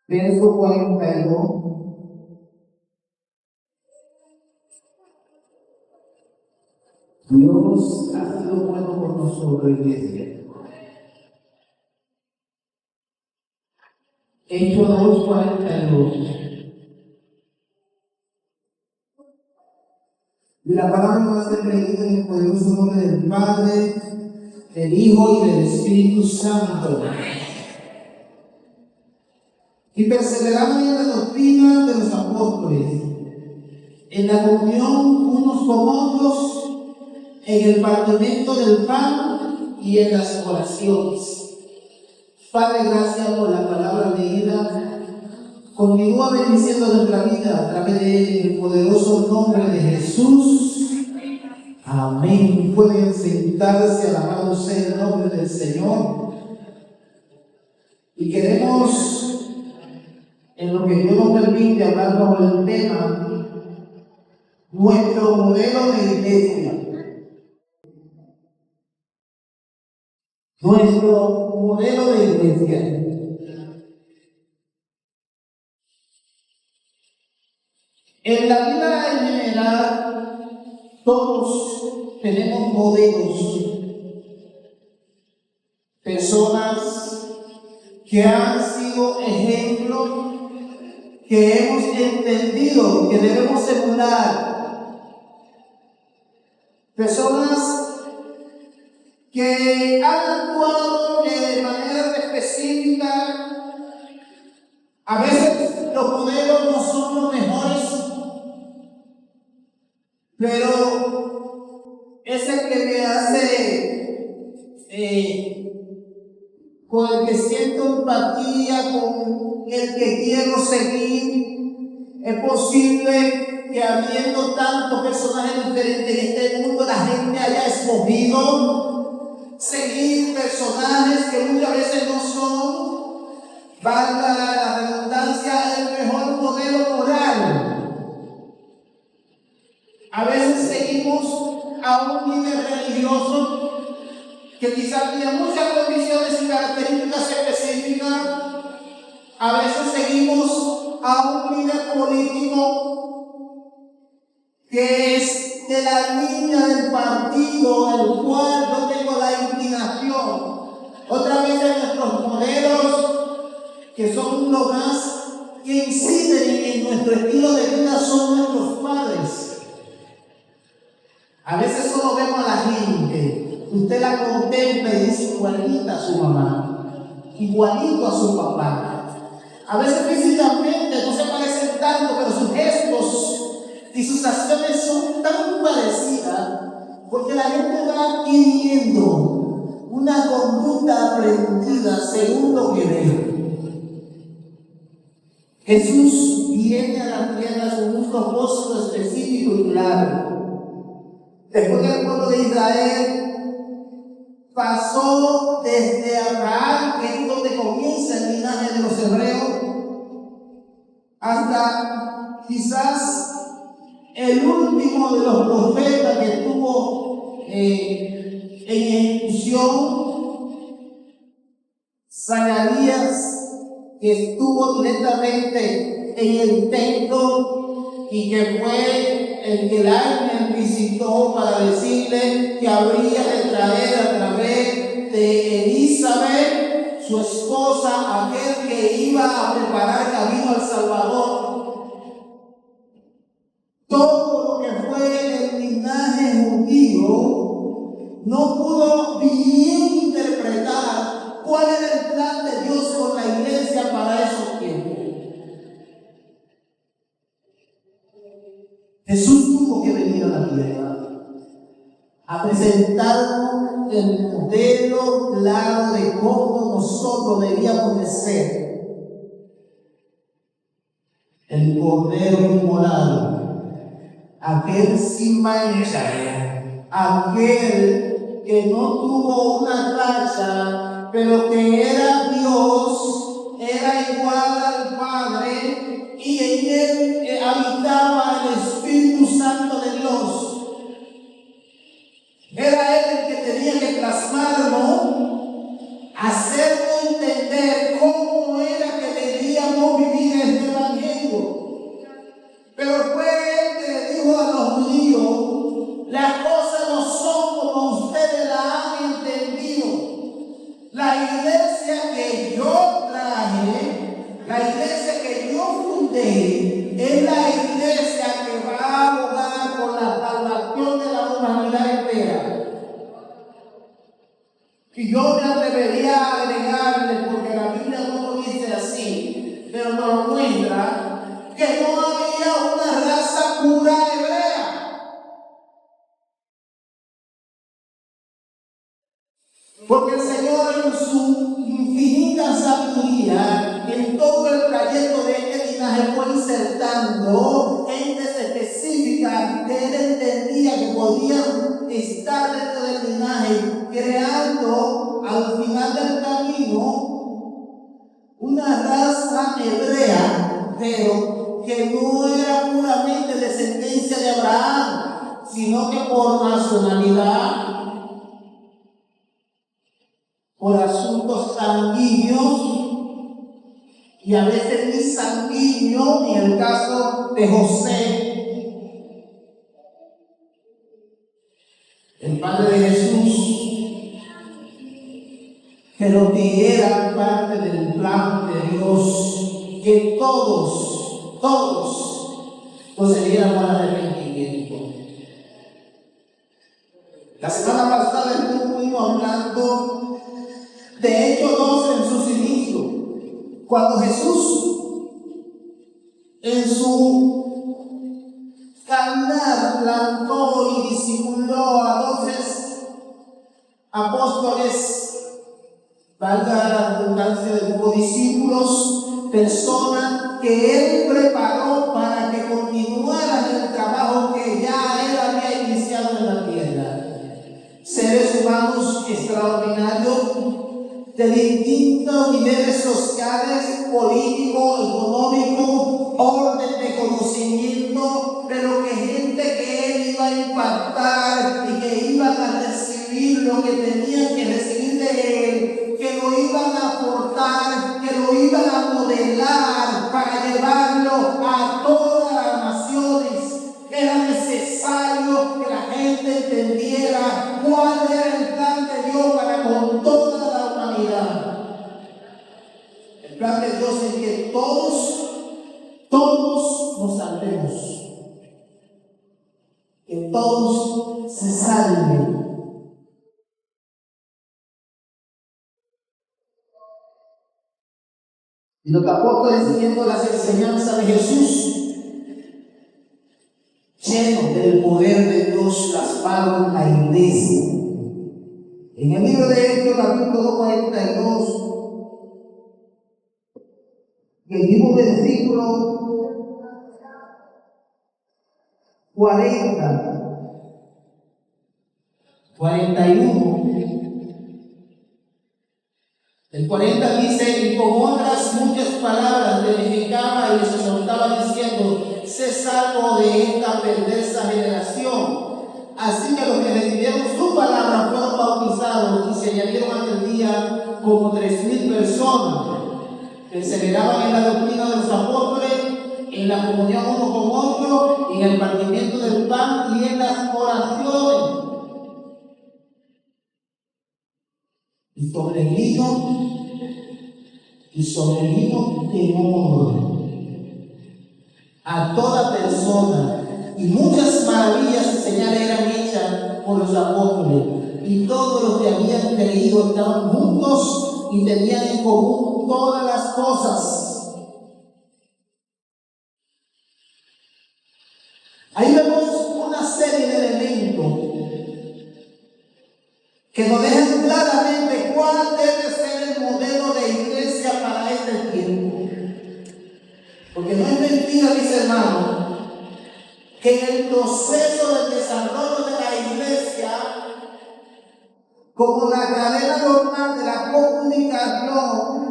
Verso 42. Dios ha sido bueno con nosotros, iglesia. Hechos 2:42. La palabra va a ser leída en el poderoso nombre del Padre, del Hijo y del Espíritu Santo. Y perseverando en la doctrina de los apóstoles, en la comunión unos con otros, en el partimiento del pan y en las oraciones. Padre, gracias por la palabra leída. Continúa bendiciendo nuestra vida a través del poderoso nombre de Jesús. Amén. Pueden sentarse, alabado sea el nombre del Señor. Y queremos, en lo que Dios nos permite, hablar sobre el tema, nuestro modelo de iglesia. Nuestro modelo de iglesia. En la vida en general, todos tenemos modelos. Personas que han sido ejemplos, que hemos entendido que debemos emular. Personas que han actuado de manera específica. A veces los modelos no son los mejores, pero es el que me hace, con el que siento empatía, con el que quiero seguir. Es posible que habiendo tantos personajes diferentes en este mundo, la gente haya escogido seguir personajes que muchas veces no son, valga la redundancia, el mejor modelo moral. A veces seguimos a un líder religioso que quizás tiene muchas condiciones y características específicas. A veces seguimos a un líder político que es de la línea del partido al cual yo tengo la inclinación. Otra vez nuestros modelos, que son los más que inciden en nuestro estilo de vida, son nuestros padres. A veces solo vemos a la gente, usted la contempla y dice igualita a su mamá, igualito a su papá. A veces físicamente no se parecen tanto, pero sus gestos y sus acciones son tan parecidas, porque la gente va adquiriendo una conducta aprendida según lo que ve. Jesús viene a la tierra con un propósito específico y claro. Después que el pueblo de Israel pasó desde Abraham, que es donde comienza el linaje de los hebreos, hasta quizás el último de los profetas que estuvo en ejecución, Zacarías, que estuvo directamente en el templo y que fue el que el ángel visitó para decirle que habría de traer a través de Elizabeth, su esposa, aquel que iba a preparar camino al Salvador. Todo lo que fue el linaje judío no pudo bien interpretar cuál era el plan de Dios con la iglesia para esos tiempos. Jesús tuvo que venir a la tierra a presentarnos el modelo claro de cómo nosotros debíamos de ser. El Cordero inmolado, aquel sin mancha, aquel que no tuvo una tacha, pero que era Dios, era igual al Padre, y en él habitaba el Espíritu Santo de Dios. Era él el que tenía que plasmarlo, hacernos entender cómo era que debíamos vivir La iglesia que yo fundé es la iglesia que va a abogar por la salvación de la humanidad entera. Y yo me atrevería a agregarle, porque la Biblia no lo dice así, pero nos lo muestra, que no había una raza pura hebrea. Porque el Señor en su infinita sabiduría, en todo el trayecto de este linaje fue insertando gentes específicas que Él entendía que podían estar dentro del linaje, creando al final del camino una raza hebrea, pero que no era puramente descendencia de Abraham, sino que por nacionalidad, por asuntos sanguíneos, y a veces ni sanguíneo, en el caso de José, el padre de Jesús, pero que era parte del plan de Dios, que todos procediéramos al arrepentimiento. La semana pasada estuvimos hablando de Hechos 12 en sus inicios, cuando Jesús en su caminar plantó y disimuló a 12 apóstoles, valga la redundancia del grupo discípulos, personas que Él preparó para que continuaran el trabajo que ya Él había iniciado en la tierra. Seres humanos extraordinarios, de distintos niveles sociales, políticos, económicos, orden de conocimiento, pero que gente que Él iba a impactar y que iban a recibir lo que tenían que recibir de Él, que lo iban a aportar, que lo iban a modelar para llevarlo a todas las naciones. Era necesario que la gente entendiera cuál era el plan de Dios para con toda la humanidad. El plan de Dios es que todos nos salvemos, que todos se salven. Y los apóstoles, siguiendo las enseñanzas de Jesús, llenos del poder de Dios, traspasaron la iglesia. En el libro de Hechos, capítulo 42, el mismo versículo 41, el 40 dice: y con otras muchas palabras testificaba y les exhortaba diciendo: sé salvo de esta perversa generación. Así que los que recibieron su palabra fueron bautizados y se añadieron aquel día como 3,000 personas. Perseveraban en la doctrina de los apóstoles, en la comunión uno con otro, en el partimiento del pan y en las oraciones. Y sobre el vino temor a toda persona, y muchas maravillas y señales eran hechas por los apóstoles, y todos los que habían creído estaban juntos y tenían en común todas las cosas. Ahí vemos una serie de elementos que nos dejan claramente cuál debe ser el modelo de iglesia para este tiempo. Porque no es mentira, mis hermanos, que en el proceso del desarrollo de la iglesia, como la cadena normal de la comunicación,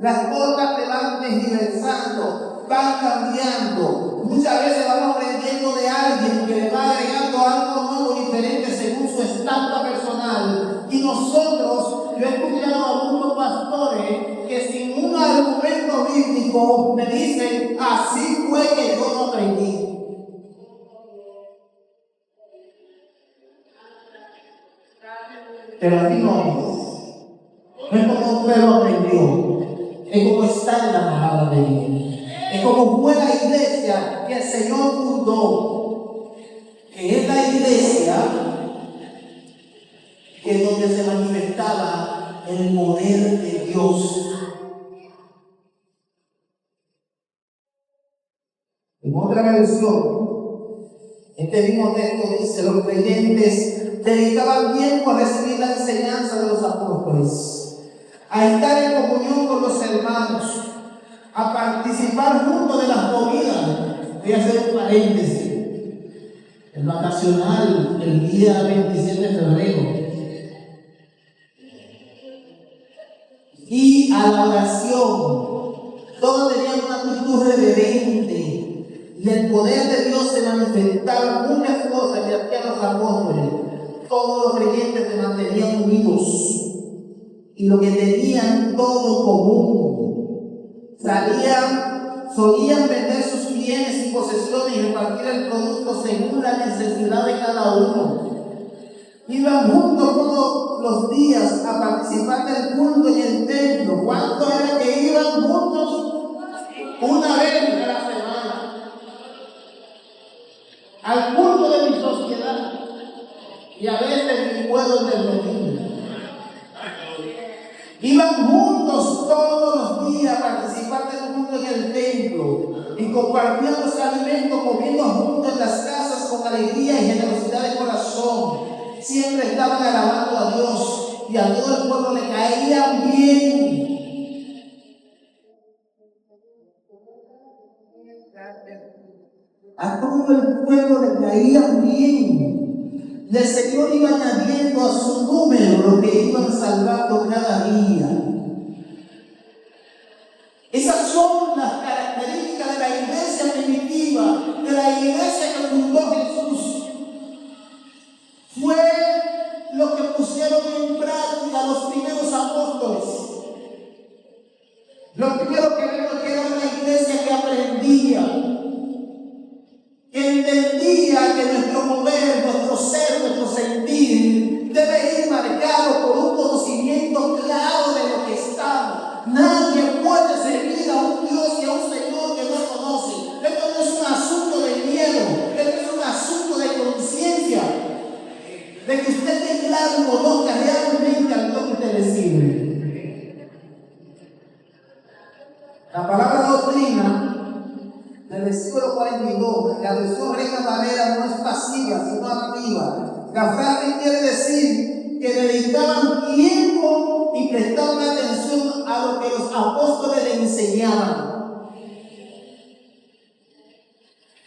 las cosas se van tergiversando, van cambiando. Muchas veces vamos aprendiendo de alguien que le va agregando algo nuevo, diferente según su estampa personal. Y nosotros, yo he escuchado a algunos pastores que sin un argumento bíblico me dicen: así fue que yo lo aprendí. Pero así no es. No es como usted lo aprendió. es como está en la palabra de Dios. Es como fue la iglesia que el Señor fundó, que es la iglesia que es donde se manifestaba el poder de Dios. En otra versión, este mismo texto dice: los creyentes dedicaban tiempo a recibir la enseñanza de los apóstoles, a estar en comunión con los hermanos, a participar juntos de las comidas. Voy a hacer un paréntesis. El vacacional, el día 27 de febrero, y a la oración, todos tenían una actitud reverente. Y el poder de Dios se manifestaba en muchas cosas que hacían los apóstoles. Todos los creyentes se mantenían unidos y lo que tenían todo en común. Solían vender sus bienes y posesiones y repartir el producto según la necesidad de cada uno. Iban juntos todos los días a participar del culto en el templo. ¿Cuánto era que iban juntos? Una vez a la semana al culto de mi sociedad, y a veces mi pueblo del domingo. Iban juntos todos los días a participar del culto en el templo y compartían los alimentos, comiendo juntos en las casas con alegría y generosidad de corazón. Siempre estaban alabando a Dios y a todo el pueblo le caían bien. A todo el pueblo le caían bien. El Señor iba añadiendo a su número lo que iban salvando cada día. Esas son las características de la iglesia primitiva, de la iglesia que fundó Jesús. Fue lo que pusieron en práctica los primeros apóstoles. Lo primero que vemos que era una iglesia que aprendía, que entendía que nuestro mover, nuestro ser, nuestro sentir debe ir marcado por un conocimiento claro de lo que estamos. Nadie puede servir a un Dios y a un Señor que no conoce. Esto no es un asunto de miedo, esto es un asunto de conciencia, de que usted tenga claro y conozca realmente al Dios que usted le sirve. La palabra doctrina del versículo 42, la versión Reina Valera no es pasiva, sino activa. La frase quiere decir que dedicaban tiempo y prestaban atención a lo que los apóstoles le enseñaban.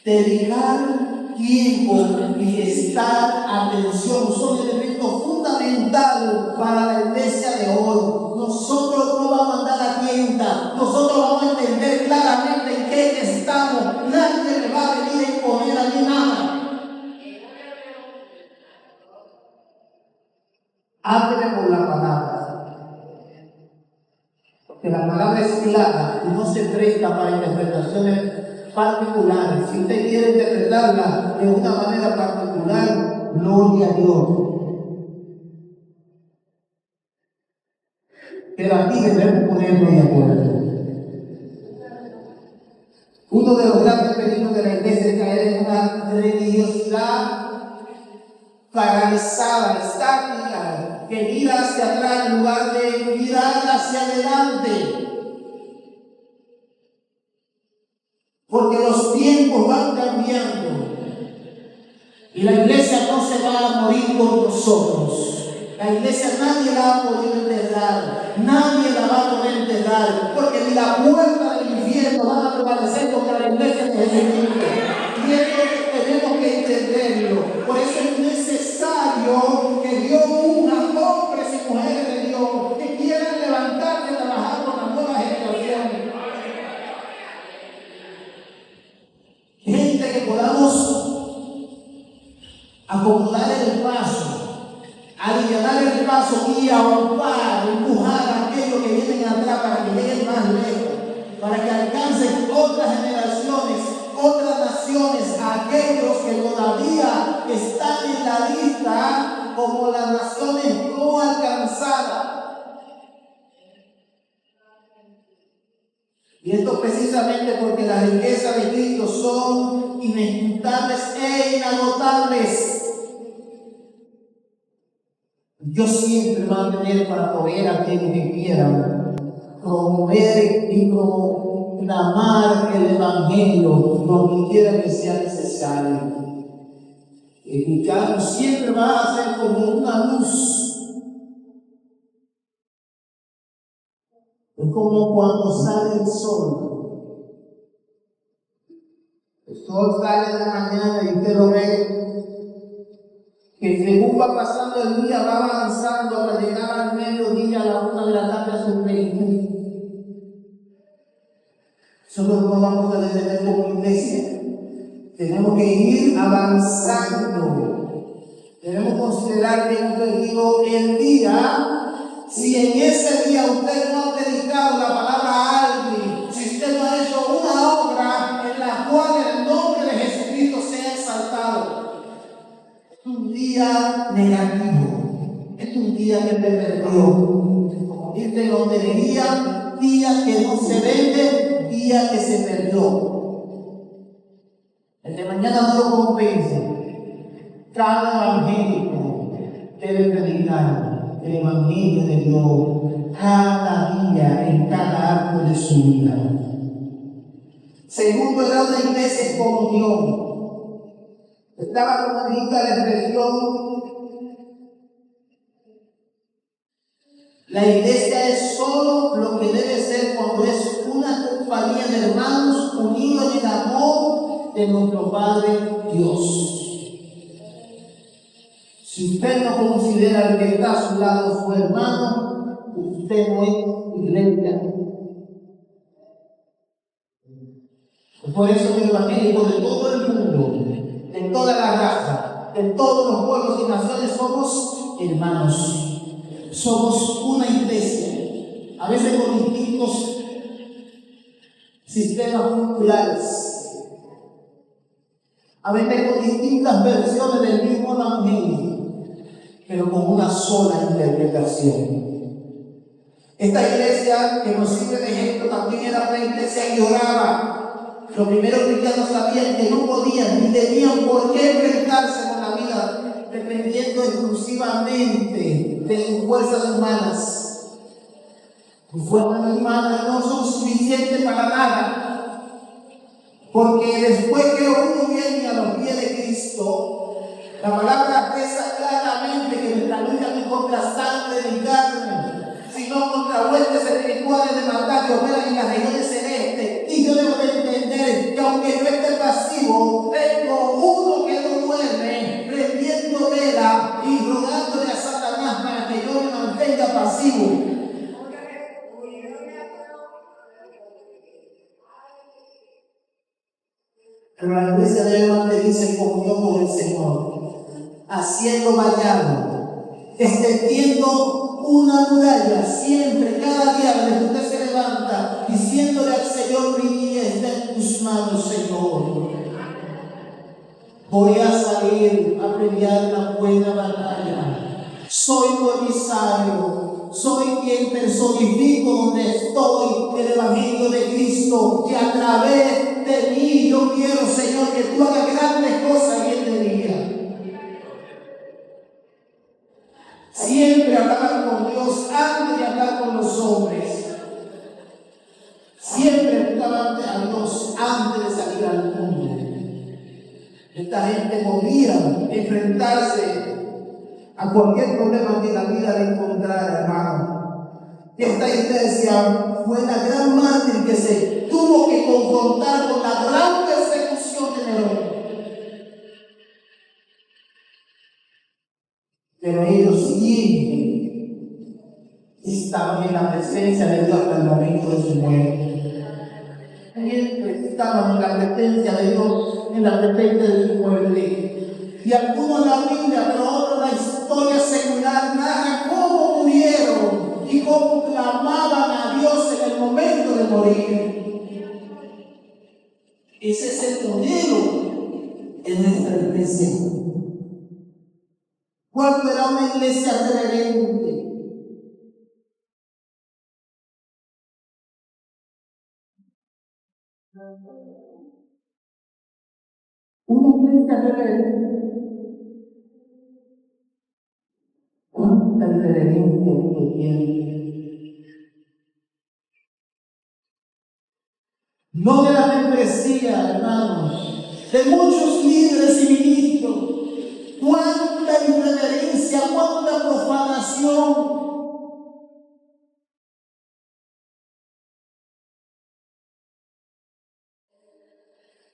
Dedicar tiempo y prestar atención son elementos fundamentales para la iglesia de hoy. Nosotros no vamos a andar a tienda, nosotros vamos a entender claramente en qué estamos. Nadie me va a venir a imponer a mí nada. Hable por la palabra, porque la palabra es clara y no se presta para interpretaciones particulares. Si usted quiere interpretarla de una manera particular, gloria a Dios. Pero aquí debemos ponernos de acuerdo. Uno de los grandes peligros de la iglesia es caer en una religiosidad paralizada, estática, que mira hacia atrás en lugar de mirar hacia adelante. Porque los tiempos van cambiando y la iglesia no se va a morir con nosotros. La iglesia nadie la va a poder enterrar, nadie la va a poder enterrar, porque ni la puerta del infierno van a prevalecer contra la iglesia de Jesucristo. Y esto tenemos que entenderlo. Por eso es necesario que Dios una hombres y mujeres de Dios que quieran levantarse y trabajar con las nuevas generaciones. Gente que podamos acomodar el paso, aliviar el paso y ahorrar, empujar a aquellos que vienen atrás para que lleguen más lejos, para que alcancen otras generaciones, otras naciones, aquellos que todavía están en la lista como las naciones no alcanzadas. Y esto precisamente porque las riquezas de Cristo son inescrutables e inagotables. Dios siempre va a tener para proveer a aquellos que quieran promover y proclamar el Evangelio donde quiera que sea necesario. El cristiano siempre va a ser como una luz. Es como cuando sale el sol. El sol sale en la mañana y usted lo ve que según va pasando el día, va avanzando hasta llegar al mediodía, a la 1 de la tarde a su plenitud. Nosotros no vamos a detener como iglesia. Tenemos que ir avanzando. Debemos considerar que hemos perdido el día. Si en ese día usted no ha predicado la palabra a alguien, si usted no ha hecho una obra en la cual el nombre de Jesucristo sea exaltado, es un día negativo, es un día que te perdió. Como dice la lotería, día que no se vende, día que se perdió. El de mañana no lo compensa. Cada evangélico debe predicar el evangelio de Dios cada día, en cada acto de su vida. Segundo, era una iglesia en comunión. Estaba como indica la expresión, la iglesia es solo lo que debe ser cuando es una compañía de hermanos unidos en el amor de nuestro Padre Dios. Si usted no considera que está a su lado su hermano, usted no es iglesia. Por eso que el evangélico de todo el mundo, de toda la raza, de todos los pueblos y naciones somos hermanos. Somos una iglesia, a veces con distintos sistemas culturales, a veces con distintas versiones del mismo evangelio, pero con una sola interpretación. Esta iglesia que nos sirve de ejemplo también era una iglesia que oraba. Los primeros cristianos sabían que no podían ni tenían por qué enfrentarse con la vida dependiendo exclusivamente de sus fuerzas humanas. Sus fuerzas humanas no son suficientes para nada, porque después que uno viene a los pies de Cristo, la palabra expresa claramente que nuestra lucha no es contra sangre ni carne, sino contra huestes espirituales de maldad que operan en las regiones celestes. Y yo debo de entender que aunque yo esté pasivo, tengo uno que no duerme, prendiendo vela y rogándole a Satanás para que yo me mantenga pasivo. Pero la iglesia debe mantenerse en comunión con el Señor, haciendo vallado, extendiendo una muralla siempre, cada día desde que usted se levanta, diciéndole al Señor: mi día está en tus manos, Señor. Voy a salir a pelear una buena batalla. Soy tu emisario, soy quien personifico donde estoy el evangelio de Cristo, y a través de mí yo quiero, Señor, que tú hagas grandes cosas en este día. Siempre hablar con Dios antes de hablar con los hombres. Siempre buscar a Dios antes de salir al mundo. Esta gente podía enfrentarse a cualquier problema que la vida le encontrara, hermano. Esta iglesia fue la gran mártir que se tuvo que confrontar con la gran persecución de Nerón. Pero ellos siempre estaban en la presencia de Dios hasta el momento de su muerte. Siempre estaban en la presencia de Dios, en la presencia de su muerte. Y algunos la Biblia, pero otros la historia secular narra cómo murieron y cómo clamaban a Dios en el momento de morir. Ese es el modelo en nuestra iglesia. ¿Cuál era una iglesia reverente? Una iglesia rebelde. ¿Cuánta irreverencia que tiene? No de la membresía, hermanos, de muchos líderes y ministros. Cuánta irreverencia, cuánta profanación.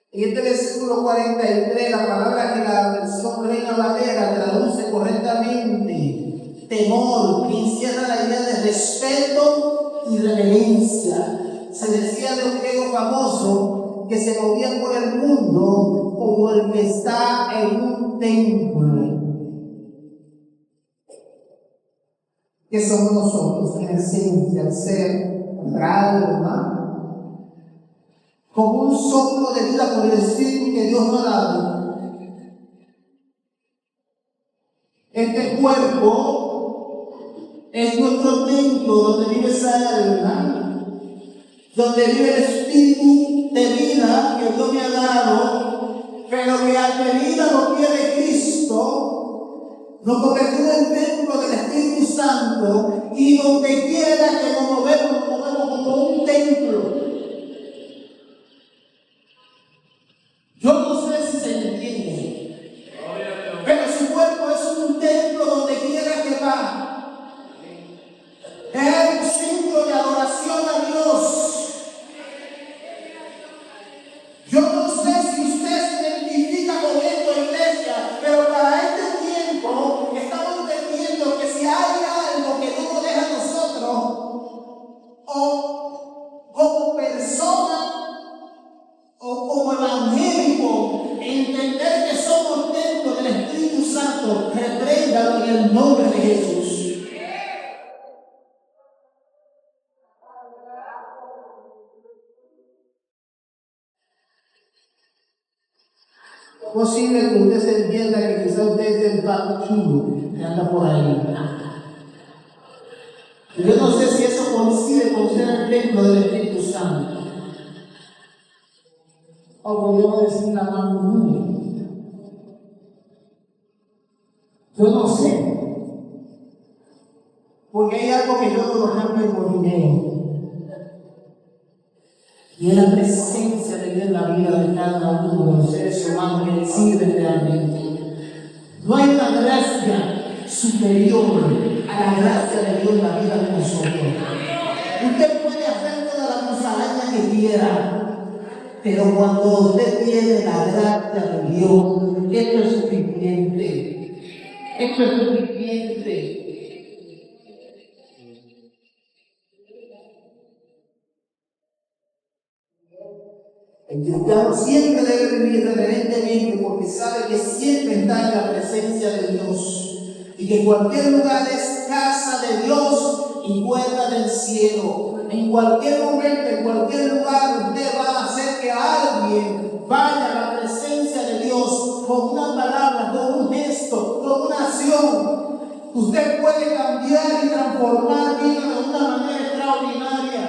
En este versículo 43, la palabra que la versión Reina Valera traduce correctamente, temor, que encierra la idea de respeto y reverencia. Se decía de un griego famoso que se movía por el mundo como el que está en un templo. ¿Qué somos nosotros? En esencia, el ser, el alma, como un soplo de vida por el Espíritu que Dios nos ha dado. Este cuerpo es nuestro templo donde vive esa alma, donde vive el Espíritu de vida que Dios me ha dado, pero que al venir a los pies de Cristo nos convertimos en templo del Espíritu Santo, y donde quiera que nos movemos como un templo. Yo no sé si se entiende, pero su cuerpo es un templo donde quiera que va. Es un centro de adoración a Dios. Yo no sé si usted se identifica con esto, iglesia, pero para este tiempo estamos entendiendo que si hay algo que no nos deja a nosotros, o como persona, o como evangélico, entender que somos templo del Espíritu Santo, repréndalo en el nombre de Jesús. Es posible que usted se entienda que quizá usted es el pato chulo que anda por ahí. Yo no sé si eso coincide con ser el templo del Espíritu Santo. O podríamos decir la mano mía. Yo no sé. Porque hay algo que yo no lo cambio por dinero. Y es la presencia de Dios en la vida de cada uno de los seres humanos que le sirven realmente. No hay una gracia superior a la gracia de Dios en la vida de nosotros. Usted puede hacer toda la musaraña que quiera, pero cuando usted tiene la gracia de Dios, esto es suficiente. Esto es suficiente. El cristiano siempre debe vivir reverentemente porque sabe que siempre está en la presencia de Dios y que cualquier lugar es casa de Dios y puerta del cielo. En cualquier momento, en cualquier lugar, usted va a hacer que alguien vaya a la presencia de Dios con una palabra, con un gesto, con una acción. Usted puede cambiar y transformar vida de una manera extraordinaria.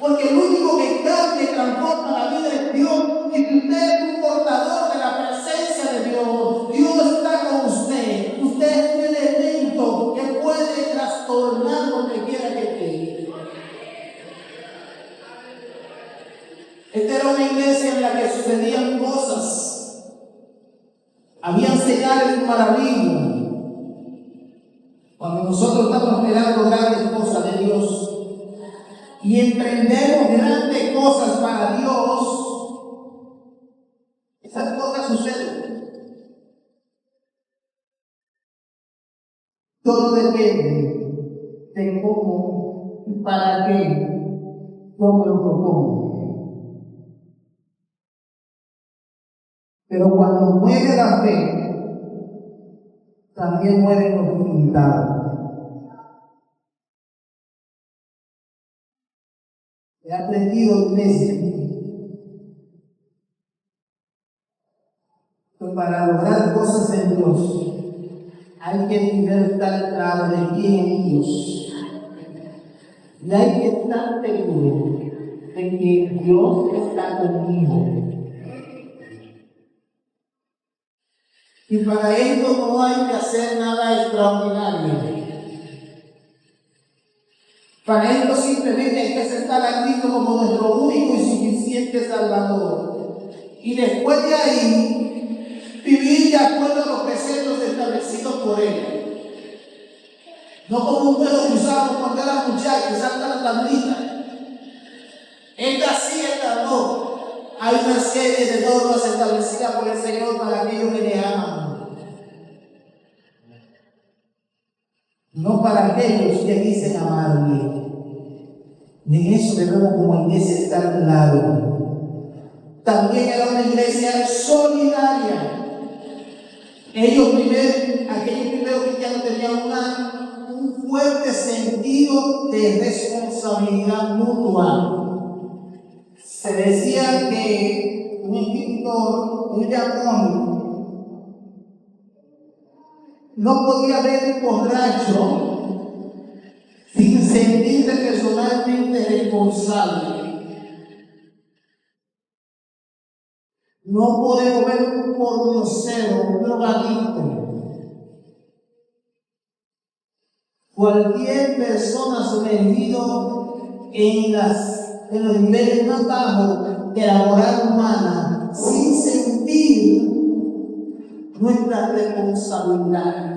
Porque el único que cambia y transforma la vida es Dios. Y si usted es un portador de la presencia de Dios, Dios está con usted. Usted es un elemento que puede trastornar donde quiera que esté. Esta era una iglesia en la que sucedían cosas. Habían señales y maravillas. Cuando nosotros estamos esperando grandes cosas de Dios y emprendemos grandes cosas para Dios, esas cosas suceden. Todo depende de cómo y para qué, cómo lo propongo. Pero cuando muere la fe, también mueren los resultados. He aprendido que para lograr cosas en Dios hay que tener tan claro de quién es Dios. Y hay que estar seguro de que Dios está conmigo. Y para esto no hay que hacer nada extraordinario. Para esto simplemente hay que aceptar a Cristo como nuestro único y suficiente Salvador. Y después de ahí, vivir de acuerdo a los preceptos establecidos por Él. No como un juego que usábamos cuando era muchacho, salta la tablita. Esta sí, esta no. Hay una serie de normas establecidas por el Señor para aquellos que le aman. No para aquellos que dicen amarle. En eso debemos como iglesia estar al lado. También era una iglesia solidaria. Aquellos primeros cristianos tenían un fuerte sentido de responsabilidad mutua. Se decía que un escritor, William Moore, no podía ver un borracho sin sentirse personalmente responsable. No podemos ver un pordiosero, un drogadicto, cualquier persona sumergido en los niveles más bajos de la moral humana sin sentir nuestra responsabilidad.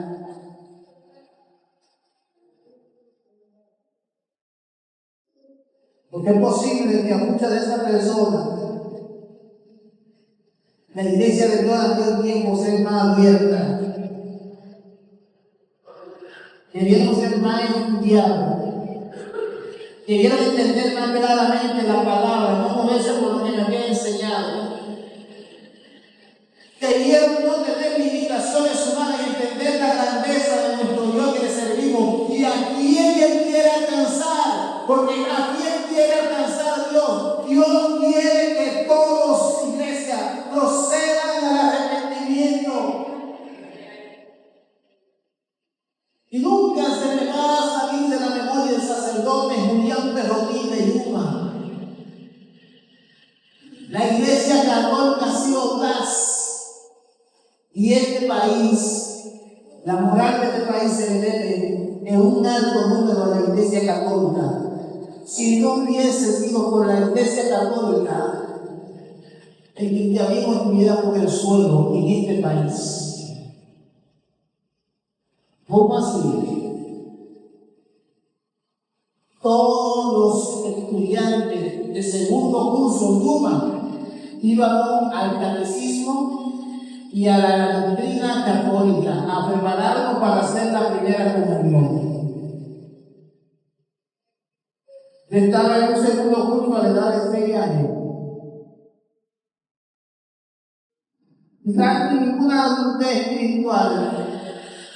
Porque es posible que a muchas de esas personas la iglesia de Dios ante el tiempo sea más abierta, debieron ser más estudiados, debieron entender más claramente la palabra, no moverse por lo que me había enseñado. Debieron no tener limitaciones humanas y entender la grandeza de nuestro Dios que le servimos y a quién Él quiere alcanzar, porque a quién quiere alcanzar Dios. Dios quiere que todos, iglesia, procedan al arrepentimiento. Y nunca se me va a salir de la memoria del sacerdote Julián Perrotín de Yuma. La iglesia católica ha sido y este país, la moral de este país se debe en un alto número de la iglesia católica. Si no hubiese sido por la iglesia católica, el cristianismo estuviera por el suelo en este país. ¿Cómo así? Todos los estudiantes de segundo curso en Yuma íbamos al catecismo y a la doctrina católica, a prepararnos para hacer la primera comunión. Yo estaba en un segundo curso a la edad de 6 años. Quizás ninguna adultez espiritual,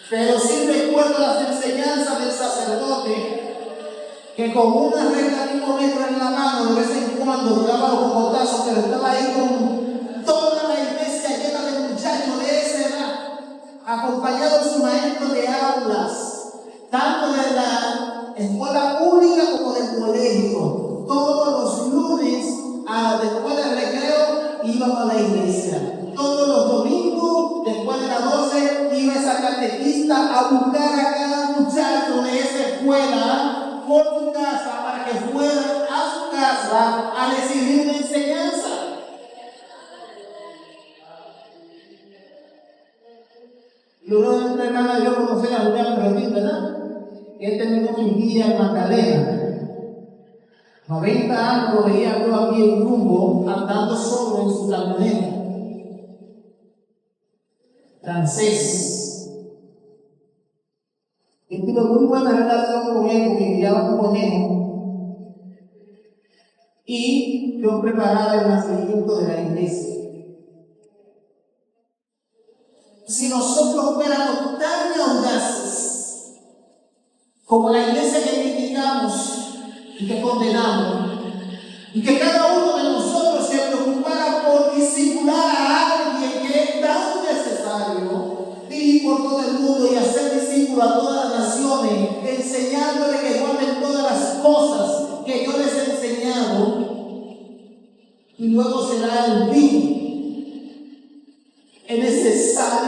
pero sí recuerdo las enseñanzas del sacerdote que con una regla de 1 metro en la mano, de vez en cuando daba los cocotazos, pero estaba ahí con toda la iglesia llena de muchachos de esa edad, acompañado de su maestro de aulas, tanto de la escuela pública como del colegio. Todos los lunes, después del recreo, íbamos a la iglesia. Todos los domingos, después de las 12, iba esa catequista a buscar a cada muchacho de esa escuela por su casa para que fueran a su casa a recibir una enseñanza. Y uno de nuestra hermana dio a conocer a Julián Perrotín, ¿verdad? Él terminó su guía en Magdalena. 90 años lo veía yo aquí en Rumbo, andando solo en su camioneta. Francés. Y tuve muy buena relación con él, porque criaba un conejo. Y yo preparaba el nacimiento de la iglesia. Si nosotros fuéramos tan audaces como la iglesia que criticamos y que condenamos, y que cada uno de nosotros se preocupara por disipular a alguien que es tan necesario, ir por todo el mundo y hacer discípulos a todas las naciones, enseñándole que guarden todas las cosas que yo les he enseñado,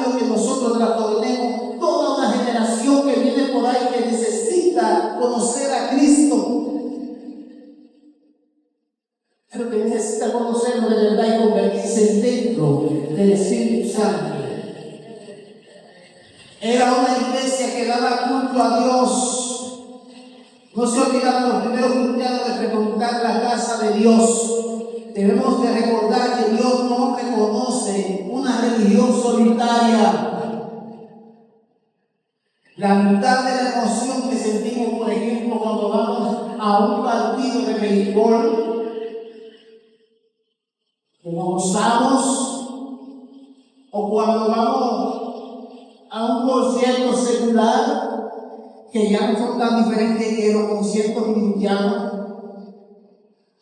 Dios que nosotros trastornemos toda una generación que viene por ahí que necesita conocer a Cristo, pero que necesita conocerlo de verdad y convertirse en templo del Espíritu Santo. Era una iglesia que daba culto a Dios. No se olvidaron los primeros cristianos de frecuentar la casa de Dios. Debemos de recordar que Dios no reconoce una religión solitaria. La mitad de la emoción que sentimos, por ejemplo, cuando vamos a un partido de béisbol, como gozamos, o cuando vamos a un concierto secular, que ya no son tan diferentes que los conciertos cristianos.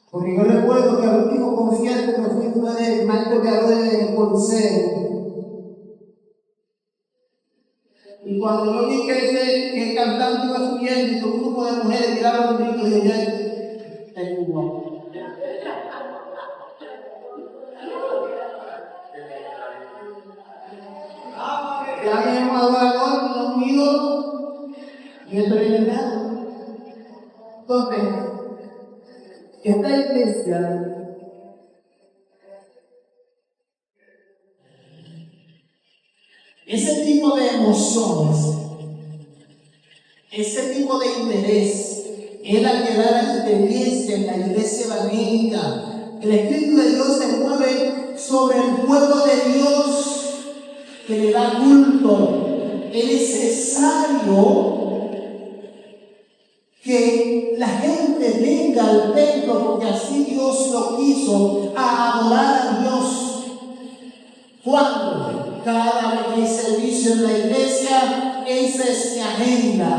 Porque yo recuerdo que al último concierto que fui fue de Marco de Coliseo. Y cuando yo vi que el cantante iba subiendo y un grupo de mujeres tiraron un grito, dije, ya, no. Ya me hemos adorado, los míos, y esto es verdad. Entonces, esta iglesia ese tipo de emociones, ese tipo de interés, es la que da la experiencia en la iglesia evangélica. El Espíritu de Dios se mueve sobre el pueblo de Dios que le da culto. Es necesario que la gente venga al templo, porque así Dios lo quiso, a adorar a Dios. ¿Cuándo? Cada vez que hay servicio en la iglesia, esa es mi agenda.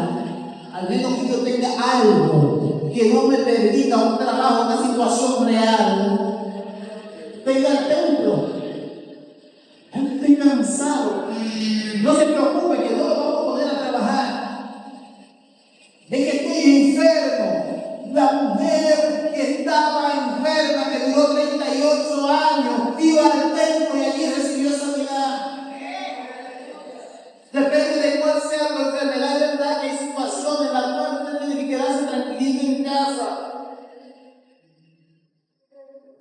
Al menos que yo tenga algo que no me permita un trabajo, una situación real. Venga al templo. Estoy cansado. No se preocupe que no lo vamos a poner a trabajar. De que estoy enfermo. La mujer que estaba enferma, que duró 38 años, iba al templo y allí recibió sanidad. Depende de cuál sea la enfermedad, verdad que hay situaciones en las cuales usted tiene que quedarse tranquilito en casa.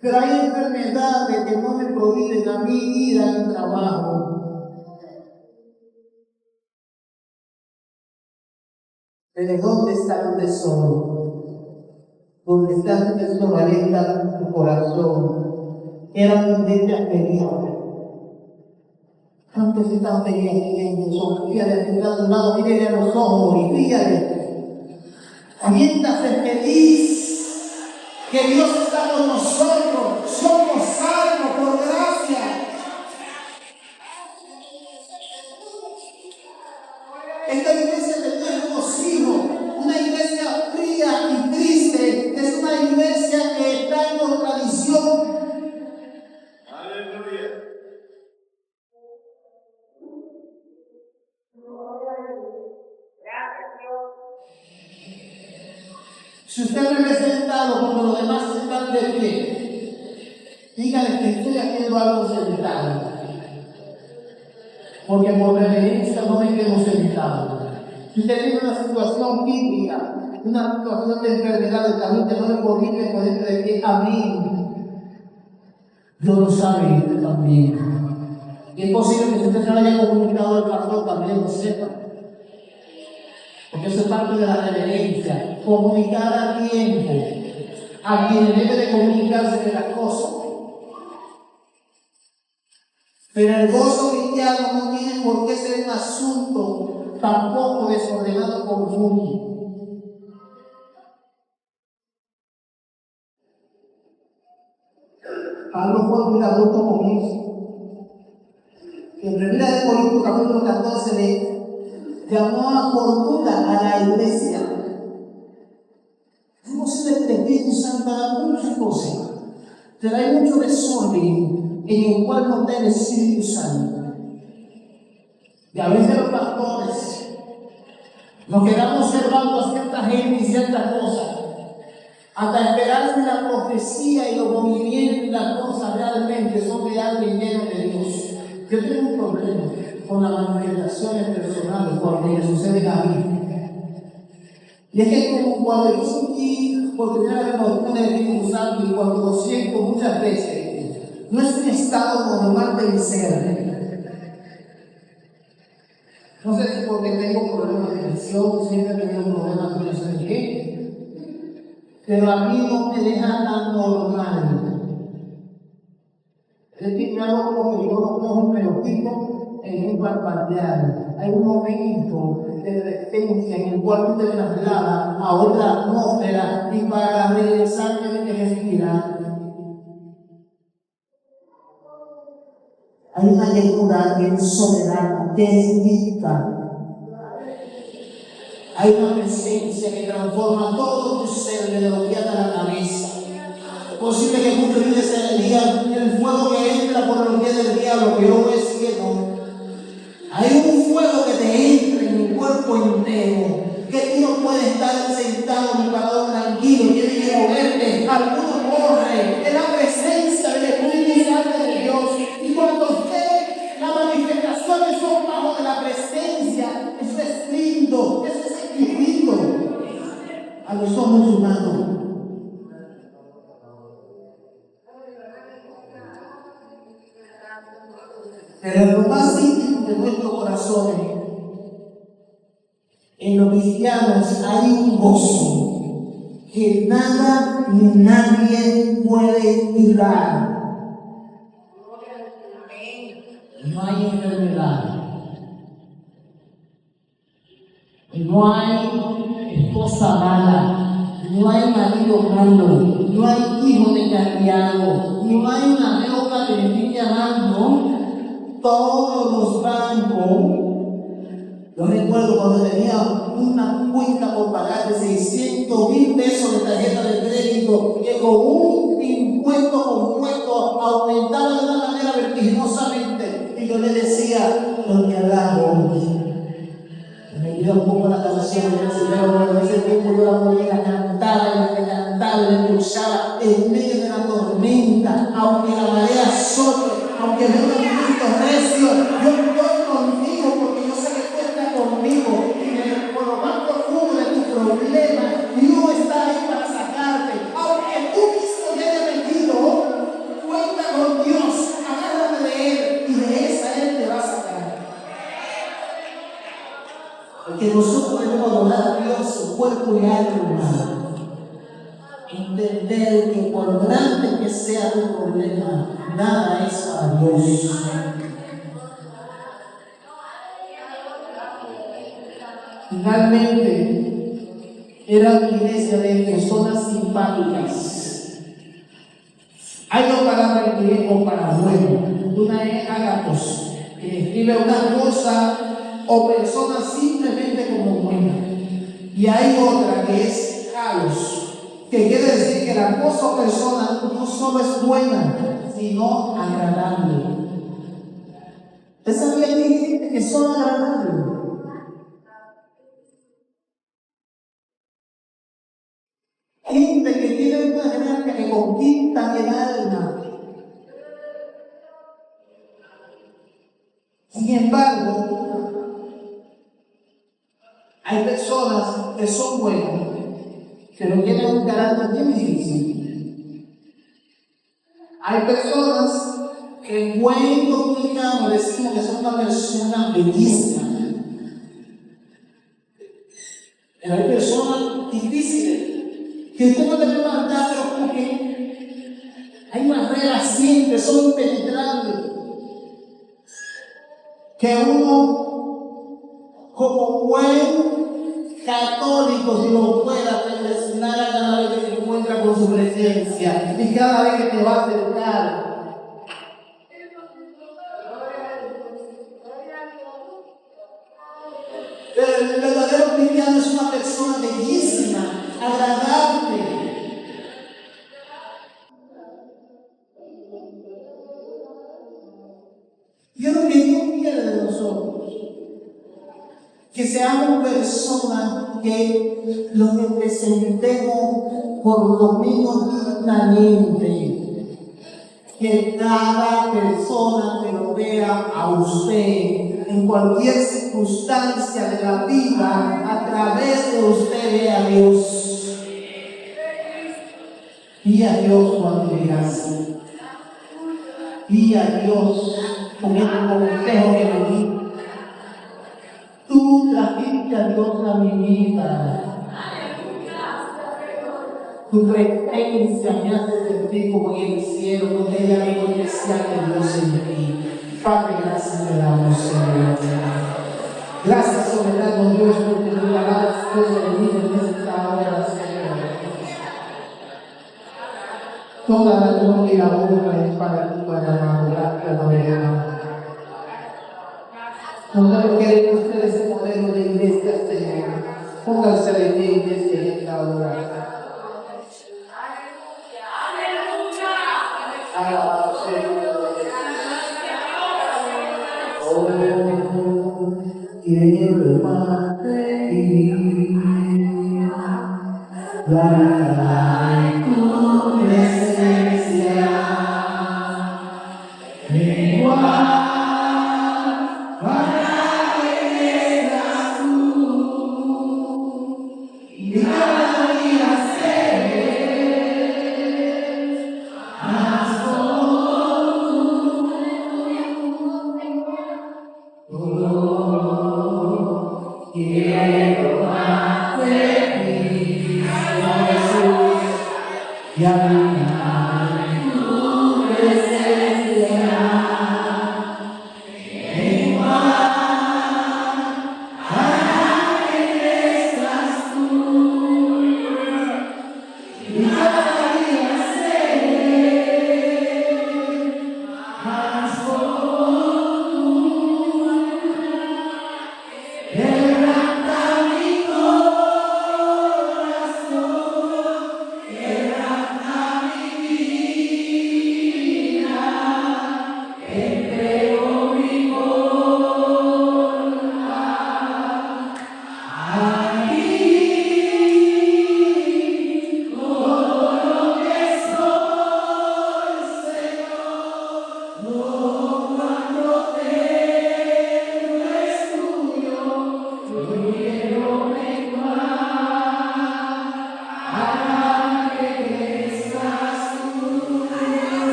Pero hay enfermedades que no me prohíben a mí ir al trabajo. Pero ¿dónde está el tesoro? ¿Dónde está el tesoro? Ahí está tu corazón. Era un día feliz. Antes estaban felices, sonríe de un lado, mire a los ojos y fíjate. Siéntase feliz que Dios está con nosotros. Somos salvos por gracia. Esta iglesia de Dios es regocijo. Una iglesia fría y triste es una iglesia que está en contradicción. Aleluya. Si usted me ve sentado cuando los demás están de pie, dígale que estoy haciendo algo sentado. Porque por reverencia no me quedo sentado. Si usted tiene una situación física, una situación de enfermedad, también te no le prohíbe ponerse de pie. Amén. Dios lo sabe usted también. Y es posible que si usted se lo haya comunicado al pastor también lo sepa. Porque eso es parte de la reverencia. Comunicar a tiempo a quien debe de comunicarse de las cosas. Pero el gozo cristiano no tiene por qué ser un asunto tampoco desordenado por mundo. Pablo fue muy adulto con eso. En 1 Corintios capítulo 14 le llamó a cordura a la iglesia. Hemos sido el Espíritu Santo para muchas cosas, pero hay mucho desorden en el cual no está el Espíritu Santo. Y a veces los pastores nos quedamos observando a cierta gente y ciertas cosas, hasta esperar que la profecía y los movimientos y las cosas realmente son de alguien lleno de Dios. Yo tengo un problema. con las manifestaciones personales cuando me suceden a mí. Y es que como cuando yo sentí por primera vez la doctrina del Espíritu Santo y cuando lo siento muchas veces, no es un estado normal del ser. No sé si porque tengo problemas de tensión, siempre he tenido problemas con eso de qué, pero a mí no me deja tan normal. Es decir, algo como que yo no cojo un pelotito en un parpadear. Hay un momento de resistencia en el cual tú te trasladas a otra atmósfera y para regresar tienes que respirar. Hay una lectura en soledad que significa. Hay una presencia que transforma todo tu ser desde los pies a la cabeza. Es posible que muchos de ustedes se digan el fuego que entra por los pies del diablo, que yo no es que no. Hay un fuego que te entra en el cuerpo entero, que tú no puedes estar sentado ni parado tranquilo, tienes que moverte, alguno corre, es la presencia del Espíritu Santo de Dios. Y cuando usted, las manifestaciones son bajo de la presencia, eso es lindo, eso es exquisito a los ojos humanos. Pero en lo más íntimo de nuestros corazones, en los cristianos hay un gozo que nada ni nadie puede quitar. No hay enfermedad, no hay esposa mala, no hay marido malo, no hay hijo descarriado, no hay una deuda que me esté llamando. Todos los bancos, yo recuerdo cuando tenía una cuenta por pagar de 600,000 pesos de tarjeta de crédito, que con un impuesto compuesto aumentaba de una manera vertiginosamente, y yo le decía, lo que hagamos, me dio un poco la canción del Señor, en ese tiempo yo la podía cantar, y le escuchaba en medio de la tormenta, aunque la marea sople, aunque venga un viento recio, yo estoy contigo porque yo sé que tú estás conmigo. Y por lo más profundo de tu problema, Dios está ahí para sacarte. Aunque tú mismo te hayas metido, cuenta con Dios, agárrate de Él y de esa Él te va a sacar. Porque nosotros debemos adorar a Dios su cuerpo y alma. Entender que por grande que sea tu problema, nada es para Dios. Finalmente, era una iglesia de personas simpáticas. Hay dos palabras en griego para bueno. Una es agatos, que describe una cosa o persona simplemente como buena. Y hay otra que es kalos, que quiere decir que la cosa o persona no solo es buena, sino agradable. ¿Usted sabía que hay gente que son agradables? Gente que tiene una gracia que conquista el alma. Sin embargo, hay personas que son buenas, pero tienen un carácter bien difícil. Hay personas que en buen dominicano decimos que son una persona bellísima, pero hay personas difíciles que usted no debe mandar, pero porque hay barreras siempre, son impenetrables, que uno como buen católico, si lo fuera, te designara cada vez que se encuentra con su presencia y cada vez que te va a acercar. Pero el verdadero cristiano es una persona bellísima, agradable. Yo lo que Dios quiere de nosotros, que seamos personas que los representemos por lo menos dignamente. Que cada persona que lo vea a usted en cualquier circunstancia de la vida, a través de usted ve a Dios. Y a Dios cuando llegas. Y a Dios con el consejo que me di. Tú trajiste a Dios a mi vida. Tu presencia me hace sentir como en el cielo, donde hay algo especial de Dios en mí. Padre, gracias te damos, Señor. Gracias, soberano Dios, porque tu palabra fue venida en esta hora, Señor. Toda la gloria y la honra es para ti, para la gloria. Nosotros queremos ser ese modelo de iglesia, Señor. Pónganse de pie, iglesia, en esta hora. Alabado Señor. Oh, quiero más de ti. La tu presencia. Igual.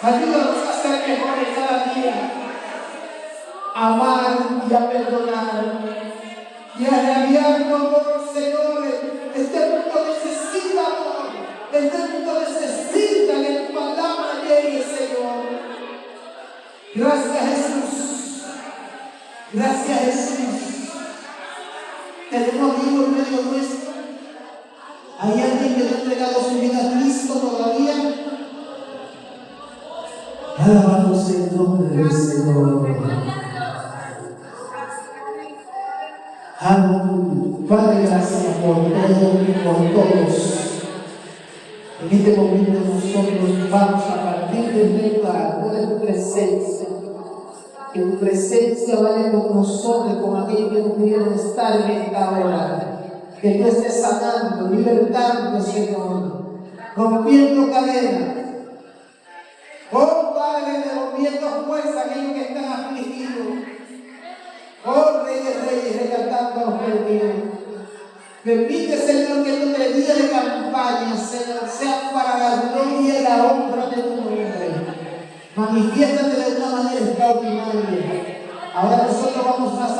Ayúdanos a ser mejores cada día, a amar y a perdonar y a irradiar amor, Señor. Este mundo necesita amor, este mundo necesita que tu palabra llegue, Señor. Gracias, Jesús. Gracias, Jesús. Tenemos Dios en medio nuestro. ¿Hay alguien que no ha entregado su vida a Cristo todavía? Alabamos el nombre del Señor. Padre, gracias por todo y por todos. En este momento nosotros vamos a partir de lugar por tu presencia. Que tu presencia vaya con nosotros, con aquellos que no pudieron estar en esta hora. Que tú estés sanando, libertando, Señor, rompiendo cadenas. Oh Padre, devolviendo fuerza a aquellos que están afligidos. Oh Rey de Reyes, rescatando a los perdidos. Permite, Señor, que este día de campaña, Señor, sea para la gloria y la honra de tu nombre. Manifiéstate de una manera extraordinaria. Ahora nosotros vamos a